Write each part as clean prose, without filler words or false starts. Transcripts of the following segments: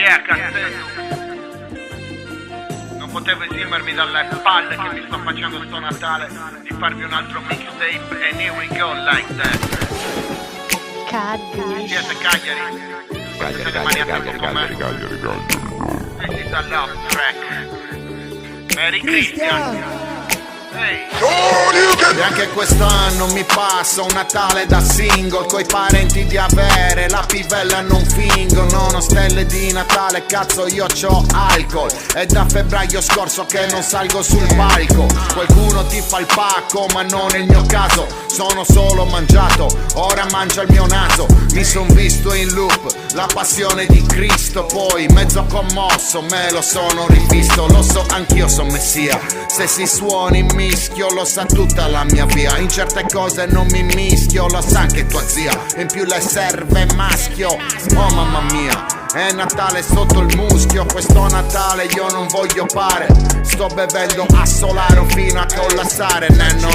Yeah, Castello. Non potevo esimermi dalle palle che mi sto facendo sto Natale di farvi un altro mixtape and here we go like that. Siete Cagliari? Siete maniaci con me? This is a love track. Merry Christian. Hey. E anche quest'anno mi passo un Natale da single, coi parenti di avere, la pivella non fingo. Non ho stelle di Natale, cazzo io c'ho alcol. È da febbraio scorso che non salgo sul palco. Qualcuno ti fa il pacco, ma non è il mio caso. Sono solo mangiato, ora mangia il mio naso. Mi son visto in loop, la passione di Cristo. Poi mezzo commosso, me lo sono rivisto. Lo so, anch'io son messia. Se si suona in mischio, lo sa tutta la mia via. In certe cose non mi mischio, lo sa anche tua zia. In più le serve maschio. Oh mamma mia, è Natale sotto il muschio. Questo Natale io non voglio pare. Sto bevendo a Solaro fino a collassare, nenno.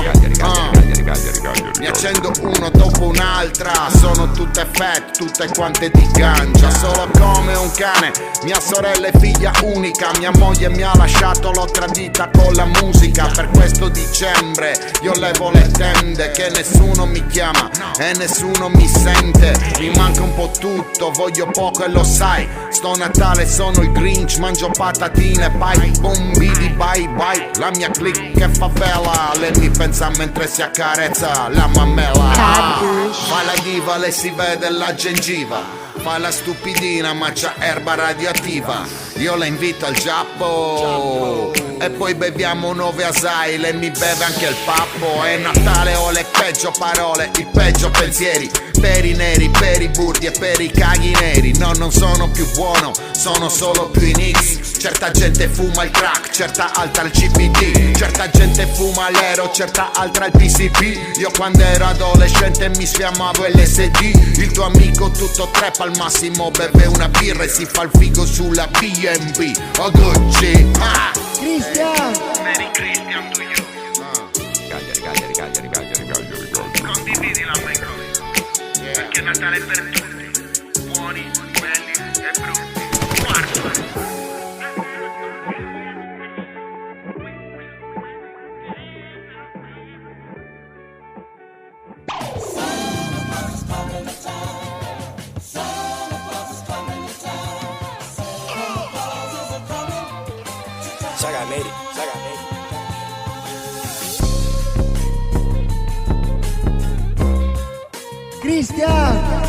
Mi accendo uno dopo un'altra. Sono tutte fat, tutte quante di gancia. Solo come un cane. Mia sorella è figlia unica. Mia moglie mi ha lasciato, l'ho tradita con la musica. Per questo dicembre io levo le tende, che nessuno mi chiama e nessuno mi sente. Mi manca un po' tutto, voglio poco e lo sai. Sto Natale sono il Grinch, mangio patatine, pai, bombidi, bye bye. La mia clique è favela, lei mi pensa mentre si accarezza la mammella. Fa la diva, lei si vede la gengiva. Fa la stupidina ma c'ha erba radioattiva. Io la invito al Giappo e poi beviamo 9 asai. Lei mi beve anche il pappo. È Natale, ho le peggio parole, i peggio pensieri. Per i neri, per i burdi e per i caghi neri. No, non sono più buono, sono solo più in X. Certa gente fuma il crack, certa altra il CBD. Certa gente fuma l'ero, certa altra il PCP. Io quando ero adolescente mi sfiammavo LSD. Il tuo amico tutto trap al massimo beve una birra e si fa il figo sulla BNB. Oh Gucci, Christian! Merry Christian to you. Cagliari. Condividi la micro. Perché Natale è per tutti. Buoni, belli e brutti. Quarto. Christian!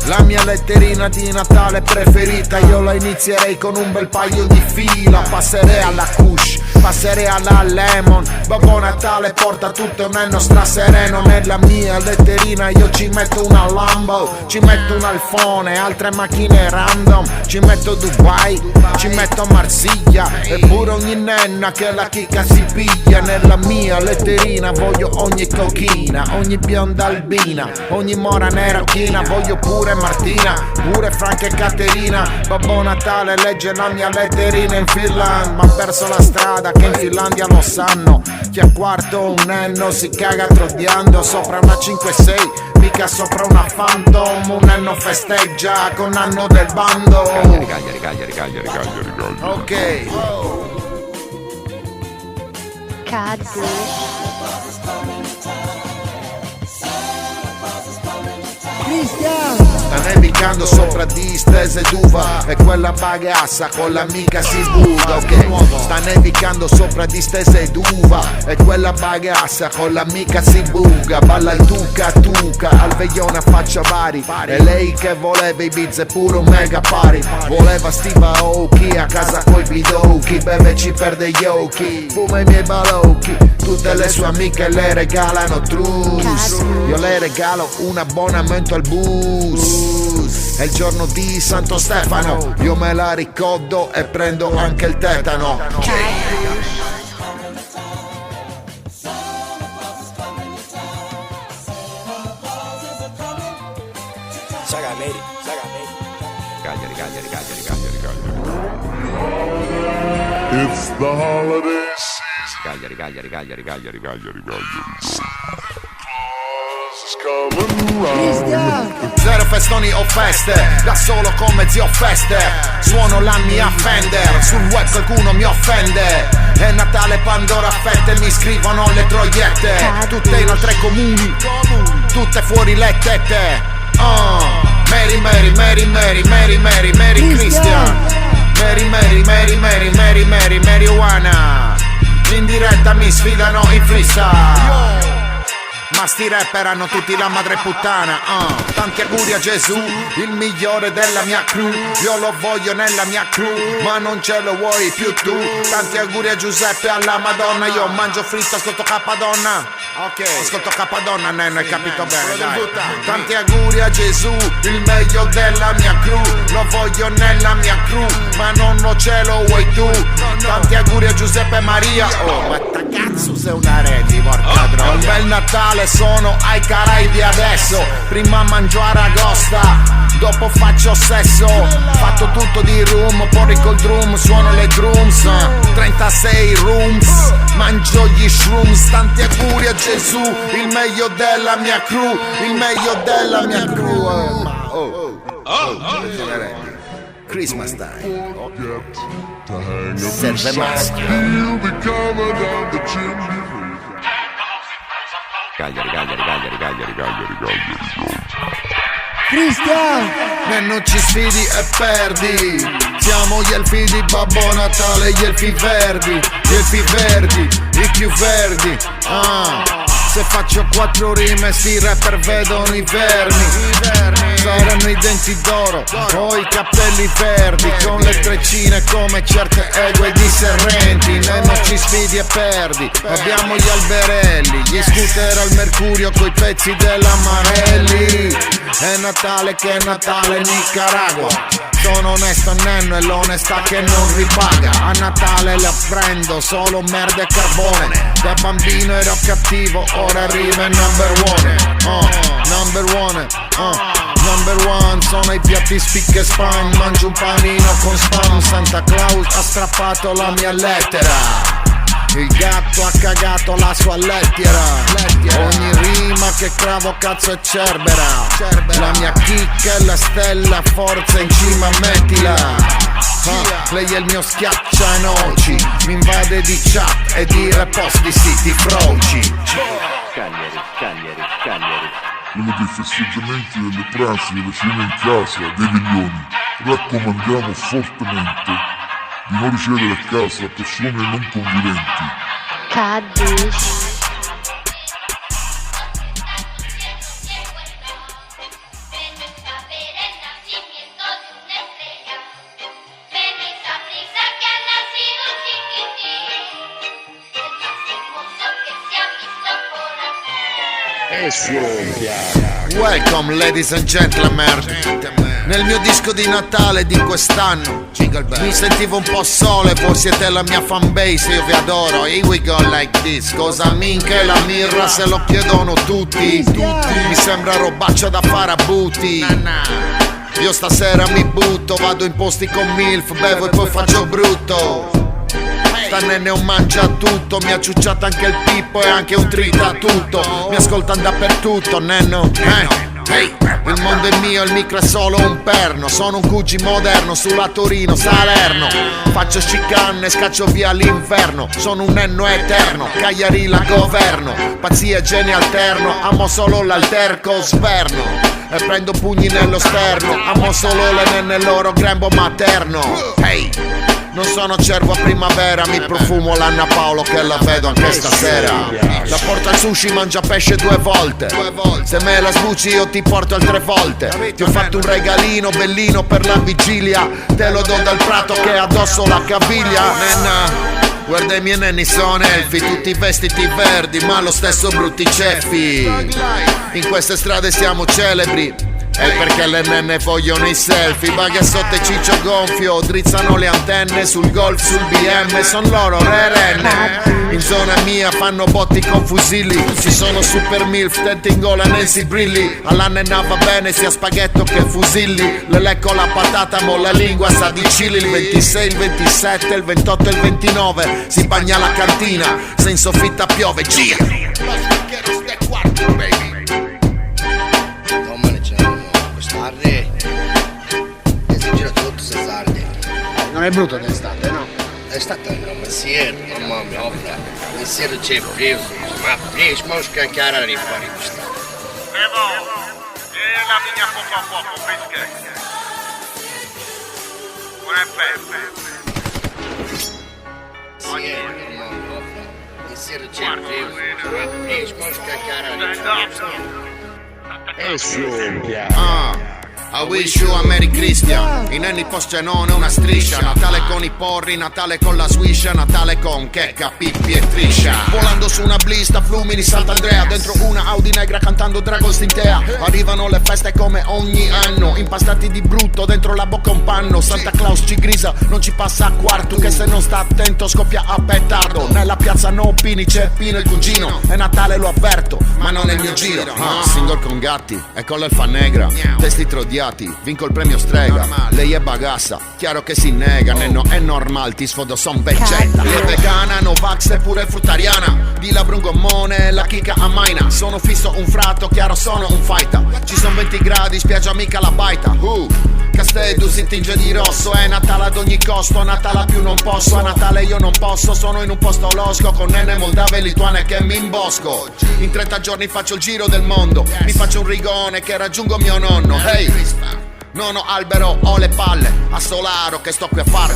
La mia letterina di Natale preferita, io la inizierei con un bel paio di fila. Passerei alla Kush, passerei alla Lemon. Babbo Natale porta tutto un anno strasereno. Nella mia letterina io ci metto una Lambo, ci metto un Alfone, altre macchine random. Ci metto Dubai, ci metto Marsiglia e pure ogni nenna che la chicca si piglia. Nella mia letterina voglio ogni cochina, ogni bionda albina, ogni mora nerachina. Voglio pure Martina, pure Franca e Caterina. Babbo Natale legge la mia letterina in Finland, ma ha perso la strada che in Finlandia lo sanno. Chi a quarto un nenno si caga trodiando sopra una 5-6, mica sopra una Phantom. Un nenno festeggia con anno del bando. Ok. Christian! Sta nevicando sopra distese d'uva e quella bagassa con l'amica si buca, ok? Sta nevicando sopra distese d'uva e quella bagassa con l'amica si buca. Balla il tuca tuca, al veglione a faccia vari. E lei che voleva Ibiza e pure un mega party. Voleva Steve Aoki a casa coi bidocchi. Beve ci perde gli occhi, fuma i miei balocchi. Tutte le sue amiche le regalano trus. Io le regalo un abbonamento al bus. È il giorno di Santo Stefano, io me la ricordo e prendo anche il tetano. It's the holiday season. Cagliari. Cristian, Zero festoni o feste, da solo come zio Feste. Suono la mia Fender, sul web qualcuno mi offende. È Natale, Pandora a fette, mi scrivono le troiette. Tutte in altri comuni, tutte fuori le tette. Mary, Mary, Mary, Mary, Mary, Mary, Mary Christian. Mary, Mary, Mary, Mary, Mary, Mary, marijuana. In diretta mi sfidano in freestyle. Ma sti rapper hanno tutti la madre puttana. Tanti auguri a Gesù, il migliore della mia crew. Io lo voglio nella mia crew, ma non ce lo vuoi più tu. Tanti auguri a Giuseppe, alla Madonna. Io mangio fritto, ascolto Capadonna. Ok, ascolto Capadonna, Nenno, hai capito bene, dai. Tanti auguri a Gesù, il meglio della mia crew. Lo voglio nella mia crew, ma non lo ce lo vuoi tu. Tanti auguri a Giuseppe e Maria. Ma ta cazzo sei una rendi, porca droga. Un bel Natale, sono ai Caraibi adesso. Prima mangio aragosta, dopo faccio sesso. Fatto tutto di rum, poi col drum suono le drums. 36 rooms, mangio gli shrooms. Tanti auguri a Gesù, il meglio della mia crew. Il meglio della mia crew. Christmas time. Serve maschio. Cristian, Non ci sfidi e perdi. Siamo gli elfi di Babbo Natale, gli elfi verdi, i più verdi. Se faccio 4 rime sti rapper vedono i vermi. Saranno i denti d'oro o i capelli verdi, con le treccine come certe egue di serrenti. Non ci sfidi e perdi. Abbiamo gli alberelli, gli scooter al mercurio coi pezzi dell'Amarelli. È Natale che è Natale, Nicaragua. Sono onesto Nenno e l'onestà che non ripaga. A Natale la prendo solo merda e carbone. Da bambino ero cattivo, ora rima è number one. Number one, number one. Sono i piatti spick e span. Mangio un panino con spam. Santa Claus ha strappato la mia lettera. Il gatto ha cagato la sua lettera. Ogni rima che cravo cazzo è cerbera. La mia chicca è la stella, forza in cima mettila. Lei è il mio schiaccia noci. Mi invade di chat e di repost di siti froci. Cagliari. Uno dei festeggiamenti delle pranzi, delle cene in casa, dei milioni. Raccomandiamo fortemente di non ricevere a casa persone non conviventi. Caduce. Welcome ladies and gentlemen. Nel mio disco di Natale di quest'anno mi sentivo un po' solo e voi siete la mia fanbase, io vi adoro. Here we go like this. Cosa minchia è la mirra se lo chiedono tutti. Mi sembra robaccia da fare a butti. Io stasera mi butto, vado in posti con MILF, bevo e poi faccio brutto. Sta Nenne un mangia tutto, mi ha ciucciato anche il Pippo e anche un trita tutto. Mi ascoltano dappertutto, Nenno. Hey, il mondo è mio, il micro è solo un perno. Sono un QG moderno sulla Torino, Salerno. Faccio chicane, scaccio via l'inferno. Sono un Nenno eterno, Cagliari la governo. Pazzia e genio alterno, amo solo l'alterco sverno. E prendo pugni nello sterno, amo solo le nenne loro grembo materno. Hey, non sono cervo a primavera, mi profumo l'Anna Paolo che la vedo anche stasera. La porta al sushi, mangia pesce 2 volte. Se me la sbucci io ti porto altre volte. Ti ho fatto un regalino bellino per la vigilia. Te lo do dal prato che ha addosso la caviglia. Nenna, guarda i miei nenni sono elfi, tutti vestiti verdi ma lo stesso brutti ceffi. In queste strade siamo celebri. È perché le nenne vogliono i selfie. Baghe sotto e ciccio gonfio, drizzano le antenne sul golf, sul BM. Son loro le renne. In zona mia fanno botti con fusilli. Ci sono super milf, tenti in gola Nancy Brilli. Alla nenna va bene sia spaghetto che fusilli. Le lecco la patata, mo la lingua sa di chili. Il 26, il 27, il 28 e il 29 si bagna la cantina. Se in soffitta piove, gira. Lo spacchero ste quarto, baby. Arre, e si gira tutto se sardi. Non è brutto d'estate, no? È stata un messiere, mamma mia, messiere c'è preso, ma preso, ma scancare a rifare questa. Bevo, e la mia poco a poco, perché? Buon effetto. Messiere, mamma mia, messiere c'è preso, ma preso, ma scancare a rifare. I wish you a Merry Christian. In ogni post c'è non è una striscia. Natale con i porri, Natale con la swiscia, Natale con checca, pippi e triscia. Volando su una blista, Flumini, Sant'Andrea. Dentro una Audi negra cantando Dragon's Tintea. Arrivano le feste come ogni anno, impastati di brutto, dentro la bocca un panno. Santa Claus ci grisa, non ci passa a quarto, che se non sta attento scoppia a petardo. Nella piazza no Pini c'è Pino il cugino. È Natale, lo avverto, ma non è il mio giro. Single con gatti e con l'elfa negra, testi trodiati, vinco il premio strega. Lei è bagassa, chiaro che si nega. Nenno è normal, ti sfodo son vegeta. Lei è vegana, no vax e pure fruttariana. Di la Brungommone, la chicca a Maina. Sono fisso un fratto, chiaro sono un fighter. Ci son 20 gradi, spiaggia mica la baita. Castello si tinge di rosso. È Natale ad ogni costo, Natale più non posso. A Natale io non posso, sono in un posto losco con nene moldave e lituane che mi imbosco. In 30 giorni faccio il giro del mondo, mi faccio un rigone che raggiungo mio nonno. Hey, non ho albero, ho le palle a Solaro che sto qui a fare.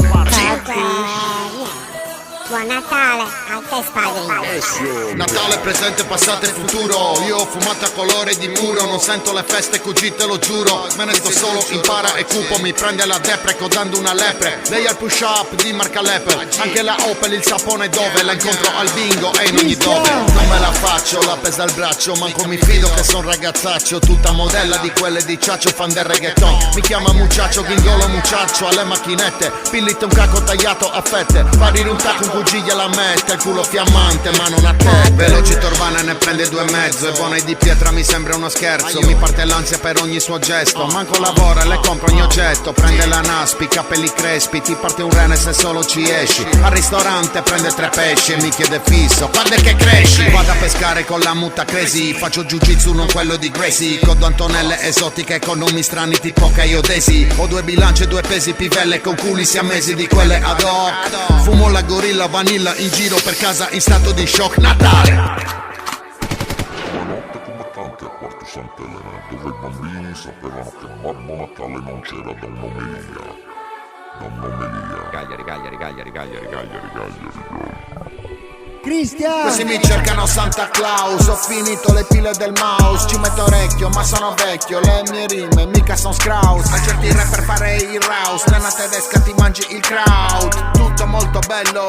Buon Natale a te spadrino. Natale, presente, passato e futuro. Io ho fumato a colore di muro. Non sento le feste, cugì, te lo giuro. Me ne sto solo, impara e cupo. Mi prende la depre codando una lepre. Lei al push up di marca Lepre. Anche la Opel, il sapone dove? La incontro al bingo e in ogni dove. Non me la faccio, la pesa al braccio. Manco mi fido che son ragazzaccio. Tutta modella di quelle di ciaccio, fan del reggaeton. Mi chiama mucciaccio, ghingolo mucciaccio. Alle macchinette, pillite un caco tagliato a fette. Parire un tacco, un cugì gliela mette. Il culo fiammante ma non a te. Velocito Urbana ne prende 2,5. E buona di pietra mi sembra uno scherzo. Mi parte l'ansia per ogni suo gesto. Manco lavora, le compro ogni oggetto. Prende la Naspi, capelli crespi. Ti parte un rene se solo ci esci. Al ristorante prende 3 pesci e mi chiede fisso: quando è che cresci? Vado a pescare con la muta crazy. Faccio jiu-jitsu, non quello di Gracie. Codo Antonelle esotiche con nomi strani tipo Caio Desi. Ho 2 bilance, 2 pesi, pivelle con culi siamesi di quelle ad hoc. Fumo la gorilla vanilla in giro per casa in stato di shock. Natale! Una notte come tante a Quarto Sant'Elena, dove i bambini sapevano che Babbo Natale non c'era da un'omelia. Da un'omelia. Cagliari. Cristian! Questi mi cercano Santa Claus. Ho finito le pile del mouse. Ci metto orecchio ma sono vecchio. Le mie rime mica son scraus. A certi rapper farei il rouse. Nella tedesca ti mangi il crowd. Tutto molto bello,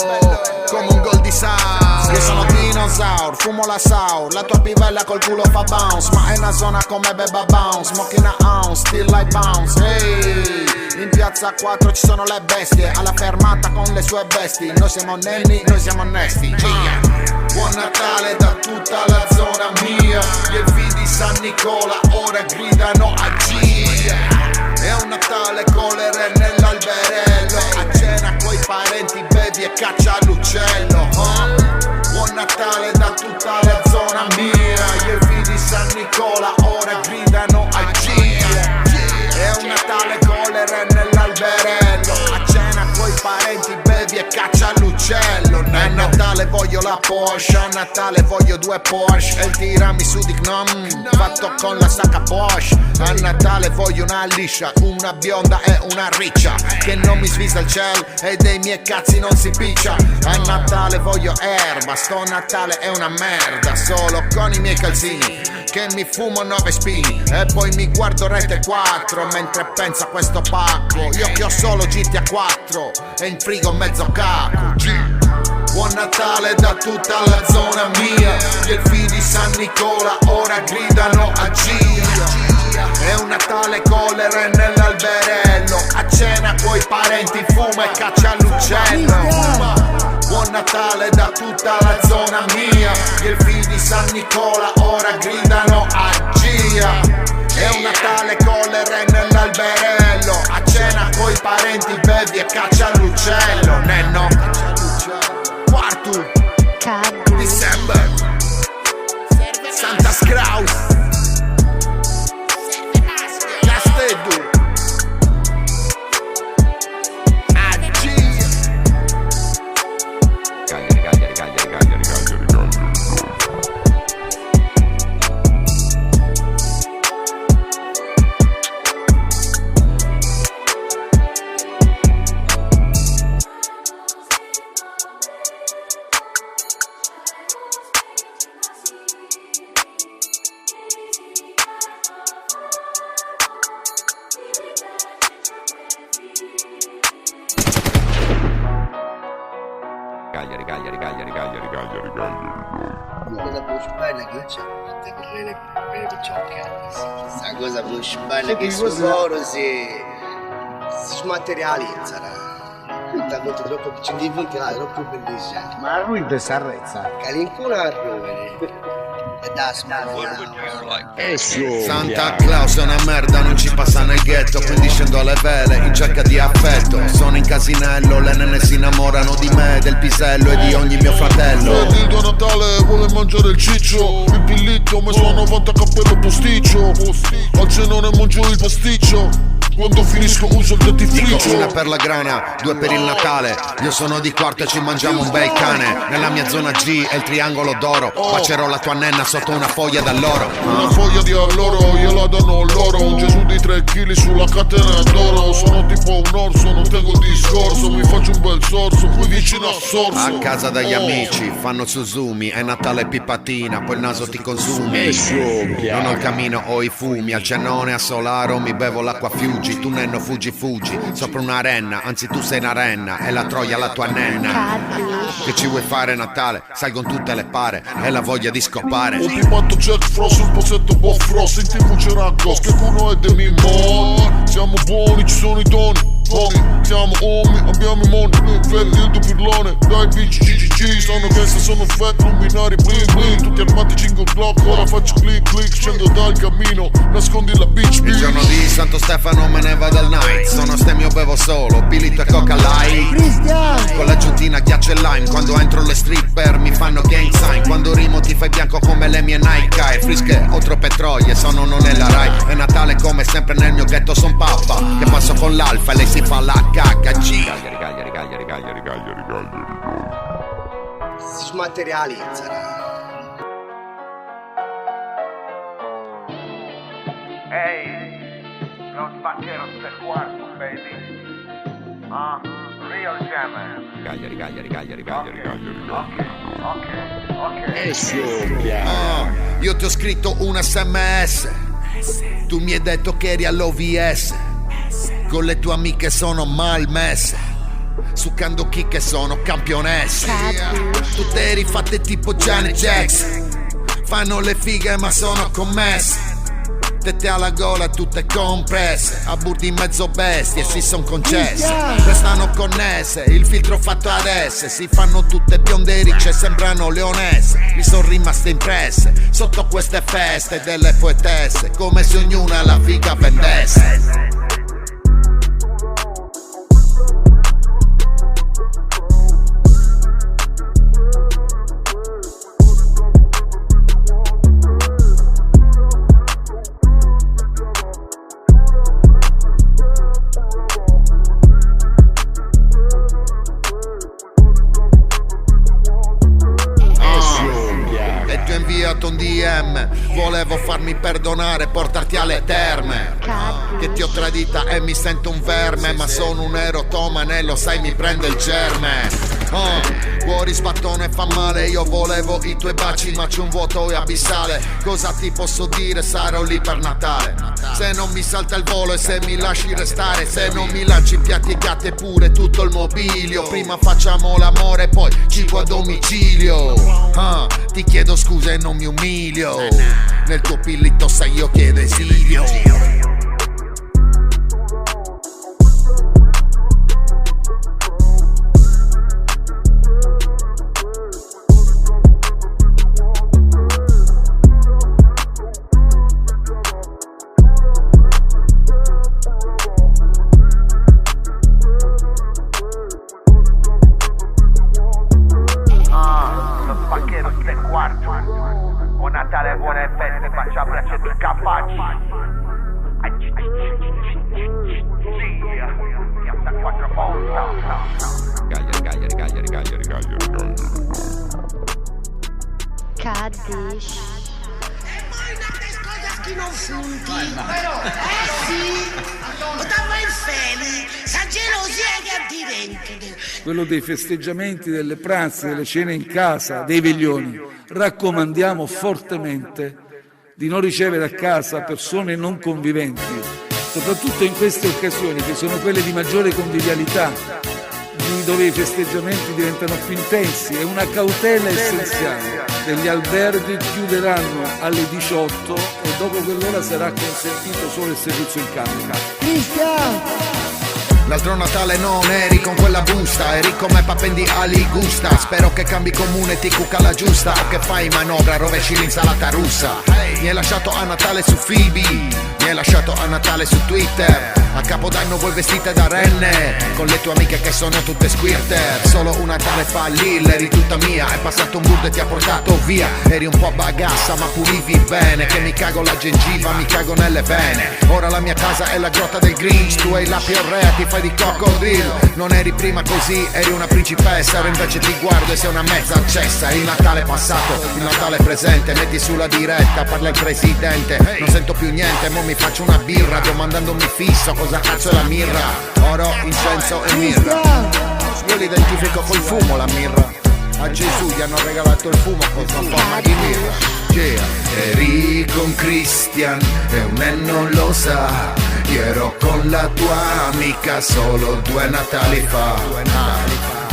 come un gol di Sau. Io sono dinosaur, fumo la Sau. La tua pivella col culo fa bounce. Ma è una zona come Beba Bounce. Smoking a ounce, still like bounce. Hey, in piazza 4 ci sono le bestie. Alla fermata con le sue bestie. Noi siamo nenni, noi siamo onesti. Buon Natale da tutta la zona mia. Gli elfi di San Nicola ora gridano a Gia. È un Natale con le re nell'alberello. A cena coi parenti bevi e caccia l'uccello. Buon Natale da tutta la zona mia. Gli elfi di San Nicola ora gridano a Gia. È un Natale con le re nell'alberello. A cena coi parenti bevi e caccia l'uccello. A Natale voglio la Porsche, a Natale voglio 2 Porsche e il tiramisù di Gnome fatto con la sacca Bosch. A Natale voglio una liscia, una bionda e una riccia che non mi svisa il cielo e dei miei cazzi non si piccia. A Natale voglio erba, sto Natale è una merda. Solo con i miei calzini che mi fumo 9 spini e poi mi guardo Rete 4 mentre penso a questo pacco. Io che ho solo GTA 4 e in frigo mezzo caco. Buon Natale da tutta la zona mia. Gli elfi di San Nicola ora gridano a Gia. È un Natale con le re nell'alberello. A cena coi parenti fuma e caccia l'uccello. Buon Natale da tutta la zona mia. Gli elfi di San Nicola ora gridano a Gia. È un Natale con le re nell'alberello. A cena coi parenti bevi e caccia l'uccello. Nenno quarto December Santa Scraus Casted Cosa più sbaglia che c'è? Te vorrei bene ciocca. Sta cosa più sbaglia che sul loro si smaterializza. Questa cosa troppo più diventa troppo bellissima. Ma lui per Sarrezza. Calincuna a rovere. E da sbaglia. Santa Claus è una merda, non ci passa nel ghetto, quindi scendo alle vele in cerca di affetto. Sono in casinello, le nenne si innamorano di me, del pisello e di ogni mio fratello. Dildo a Natale vuole mangiare il ciccio, il pillitto mi suona 90 cappello posticcio. Al cenone mangio il pasticcio, quando finisco uso il dentifricio. Dico una per la grana, due per il Natale. Io sono di quarto e ci mangiamo un bel cane. Nella mia zona G è il triangolo d'oro. Bacerò la tua nenna sotto una foglia d'alloro. Una foglia di alloro, gliela danno loro. Un Gesù di 3 kg sulla catena d'oro. Sono tipo un orso, non tengo discorso. Mi faccio un bel sorso, qui vicino a Sorso. A casa dagli amici, fanno Suzumi. È Natale pipatina, poi il naso ti consumi. Non ho il camino, ho i fumi. Al cenone a Solaro mi bevo l'acqua Fiuggi. Tu nenno fuggi fuggi, sopra una renna. Anzi tu sei una renna, è la troia la tua nenna. Che ci vuoi fare Natale? Salgono tutte le pare, è la voglia di scopare. Ho pipato Jack Frost, un pozzetto Bob Frost. In TV c'era Ghost, che culo è demi mon. Siamo buoni, ci sono i doni. Siamo homie, abbiamo i money. Freddy il tuo pirlone, dai bitch GGG. Sono gangsta, sono fat, luminari bling bling. Tutti armati 5 Glock, ora faccio click click. Scendo dal cammino, nascondi la bitch bitch. Il giorno di Santo Stefano me ne vado al night. Sono stemmio bevo solo, pilito e coca light. Cristian! Con l'aggiuntina ghiaccio e lime. Quando entro le stripper mi fanno gang sign. Quando rimo ti fai bianco come le mie Nike. Frische o troppe troie, sono non nella Rai. È Natale come sempre nel mio ghetto son pappa. Che passo con l'alfa e lei si fa la HG. Si smaterializza. Ehi, lo spaccherò sul quarto, baby. Ah, real jammer. Ok. Io ti ho scritto un SMS. Tu mi hai detto che eri all'OVS. Con le tue amiche sono malmesse, succando chicche sono campionesse. Tutte eri fatte tipo Janet Jackson. Fanno le fighe ma sono commesse. Tette alla gola tutte compresse. A burdi in mezzo bestie si son concesse. Restano connesse, il filtro fatto adesso. Si fanno tutte bionde ricce, sembrano leonesse. Mi son rimaste impresse sotto queste feste delle poetesse, come se ognuna la figa vendesse. Un DM, volevo farmi perdonare, portarti alle terme. Che ti ho tradita e mi sento un verme, ma sono un erotomane, lo sai mi prende il germe. Cuori sbattone fa male, io volevo i tuoi baci ma c'è un vuoto e abissale. Cosa ti posso dire, sarò lì per Natale. Se non mi salta il volo e se mi lasci restare, se non mi lanci piatti e gatte pure tutto il mobilio. Prima facciamo l'amore poi cibo a domicilio. Ti chiedo scusa e non mi umilio. Nel tuo pillito sai io chiedo esilio. Buon Natale, buone feste, faccia abbraccio tutti capaci. Piazza 4 Kaddish. Che non funti, però, sì, dammi il feli, sa gelosia che ti quello dei festeggiamenti, delle pranze, delle cene in casa, dei veglioni. Raccomandiamo fortemente di non ricevere a casa persone non conviventi, soprattutto in queste occasioni che sono quelle di maggiore convivialità. dove i festeggiamenti diventano più intensi, è una cautela essenziale. Degli alberghi chiuderanno alle 18 e dopo quell'ora sarà consentito solo il servizio in camera. L'altro Natale non eri con quella busta, eri come Papendi Ali gusta. Spero che cambi comune e ti cucca la giusta, o che fai manovra, rovesci l'insalata russa. Mi hai lasciato a Natale su Phoebe, mi hai lasciato a Natale su Twitter. A Capodanno voi vestite da renne, con le tue amiche che sono tutte squirter. Solo un Natale fa Lille, eri tutta mia. È passato un burdo e ti ha portato via. Eri un po' bagassa ma pulivi bene, che mi cago la gengiva, mi cago nelle vene. Ora la mia casa è la grotta del Grinch, tu hai la piorrea, ti fai di coccodrillo. Non eri prima così, eri una principessa, ora invece ti guardo e sei una mezza accessa. Il Natale passato, il Natale presente, metti sulla diretta, parla il presidente. Non sento più niente, mo mi faccio una birra, domandandomi fisso cosa cazzo è la mirra. Oro, incenso e mirra, io l'identifico col fumo la mirra. A Gesù gli hanno regalato il fumo con una forma di mirra. Eri con Christian e un non lo sa. Io ero con la tua amica solo 2 Natali fa.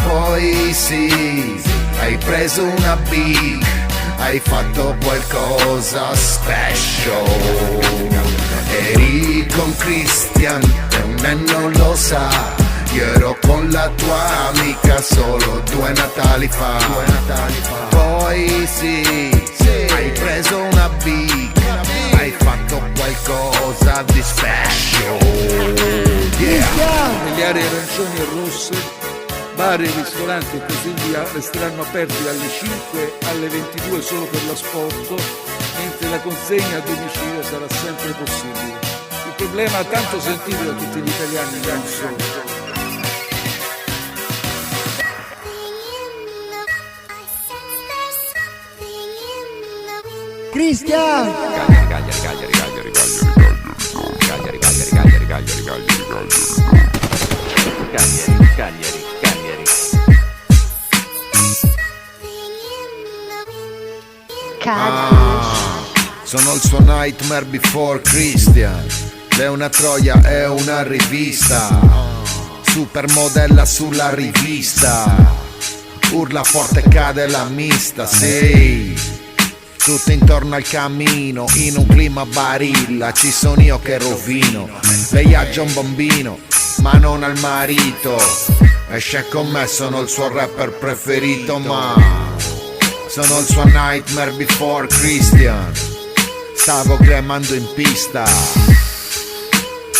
Poi sì, hai preso una big, hai fatto qualcosa special. Eri con Christian e un non lo sa. Io ero con la tua amica solo 2 Natali fa. Poi sì, hai preso una big, hai fatto qualcosa di special. Nelle aree arancioni e rosse, bar e ristoranti e così via resteranno aperti dalle 5 alle 22 solo per l'asporto, mentre la consegna a domicilio sarà sempre possibile. Il problema tanto sentito da tutti gli italiani è un solo. Cristian! Cagliari. Sono il suo Nightmare Before Christian. Lei è una troia, è una rivista. Supermodella sulla rivista. Urla forte, cade la mista, sì. Tutto intorno al camino, in un clima barilla. Ci sono io che rovino. Lei ha già un bambino, ma non al marito. Esce con me, sono il suo rapper preferito, ma sono il suo Nightmare Before Christian. Stavo cremando in pista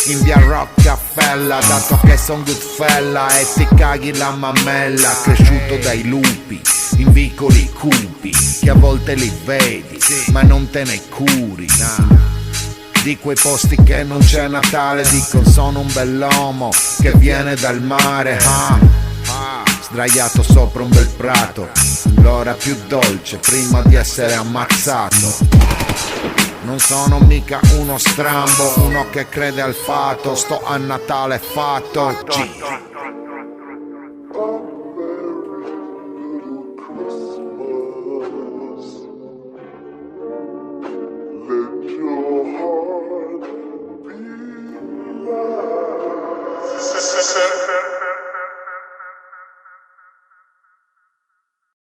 in via Rockefeller, dato che son Goodfella e ti caghi la mammella. Cresciuto dai lupi in vicoli cupi, che a volte li vedi ma non te ne curi, di quei posti che non c'è Natale. Dico sono un bell'uomo che viene dal mare, sdraiato sopra un bel prato, l'ora più dolce prima di essere ammazzato. Non sono mica uno strambo, uno che crede al fato. Sto a Natale fatto G. Let your heart be light.